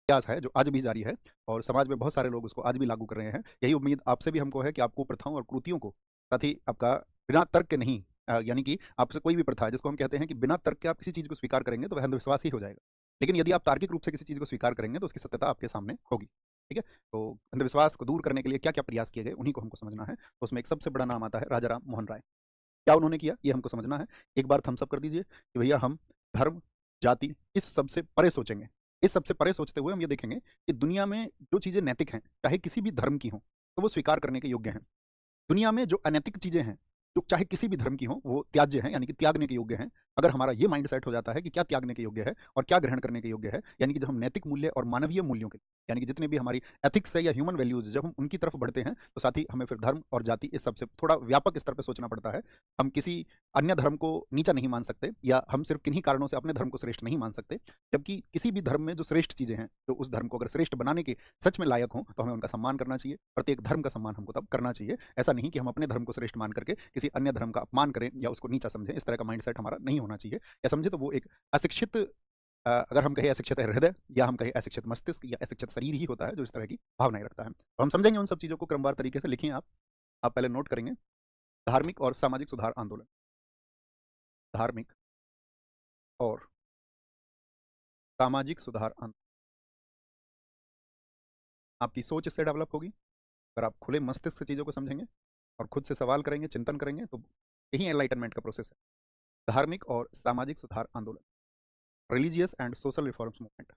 प्रयास है जो आज भी जारी है और समाज में बहुत सारे लोग उसको आज भी लागू कर रहे हैं। यही उम्मीद आपसे भी हमको है कि आपको प्रथाओं और कृतियों को, साथ ही आपका बिना तर्क के नहीं, यानी कि आपसे कोई भी प्रथा है जिसको हम कहते हैं कि बिना तर्क के आप किसी चीज़ को स्वीकार करेंगे तो वह अंधविश्वास ही हो जाएगा। लेकिन यदि आप तार्किक रूप से किसी चीज़ को स्वीकार करेंगे तो उसकी सत्यता आपके सामने होगी। ठीक है? तो अंधविश्वास को दूर करने के लिए क्या-क्या प्रयास किए गए उन्हीं को हमको समझना है। तो उसमें एक सबसे बड़ा नाम आता है राजा राम मोहन राय। क्या उन्होंने किया ये हमको समझना है। एक बार थम्स अप कर दीजिए कि भैया हम धर्म, जाति इस सबसे परे सोचेंगे। इस सबसे परे सोचते हुए हम ये देखेंगे कि दुनिया में जो चीज़ें नैतिक हैं, चाहे किसी भी धर्म की हों, तो वो स्वीकार करने के योग्य हैं। दुनिया में जो अनैतिक चीज़ें हैं, जो चाहे किसी भी धर्म की हों, वो त्याज्य हैं, यानी कि त्यागने के योग्य हैं। अगर हमारा ये माइंड सेट हो जाता है कि क्या त्यागने के योग्य है और क्या ग्रहण करने के योग्य है, यानी कि जब हम नैतिक मूल्य और मानवीय मूल्यों के, यानी कि जितने भी हमारी एथिक्स है या ह्यूमन वैल्यूज़, जब हम उनकी तरफ बढ़ते हैं, तो साथ ही हमें फिर धर्म और जाति इस सबसे थोड़ा व्यापक स्तर पे सोचना पड़ता है। हम किसी अन्य धर्म को नीचा नहीं मान सकते या हम सिर्फ़ किन्हीं कारणों से अपने धर्म को श्रेष्ठ नहीं मान सकते। जबकि किसी भी धर्म में जो श्रेष्ठ चीज़ें हैं, जो उस धर्म को अगर श्रेष्ठ बनाने के सच में लायक हों, तो हमें उनका सम्मान करना चाहिए। प्रत्येक धर्म का सम्मान हमको तब करना चाहिए। ऐसा नहीं कि हम अपने धर्म को श्रेष्ठ मान करके किसी अन्य धर्म का अपमान करें या उसको नीचा समझें। इस तरह का माइंडसेट हमारा नहीं होना चाहिए। या समझे तो वो एक अशिक्षित, अगर हम कहें अशिक्षित हृदय या हम कहें अशिक्षित मस्तिष्क या अशिक्षित शरीर ही होता है जो इस तरह की भावनाएँ रखता है। तो हम समझेंगे उन सब चीज़ों को क्रमवार तरीके से। लिखिए आप पहले नोट करेंगे। धार्मिक और सामाजिक सुधार आंदोलन। धार्मिक और सामाजिक सुधार आंदोलन। आपकी सोच इससे डेवलप होगी। अगर आप खुले मस्तिष्क से चीज़ों को समझेंगे और खुद से सवाल करेंगे, चिंतन करेंगे, तो यही एनलाइटनमेंट का प्रोसेस है। धार्मिक और सामाजिक सुधार आंदोलन, religious and social reforms movement.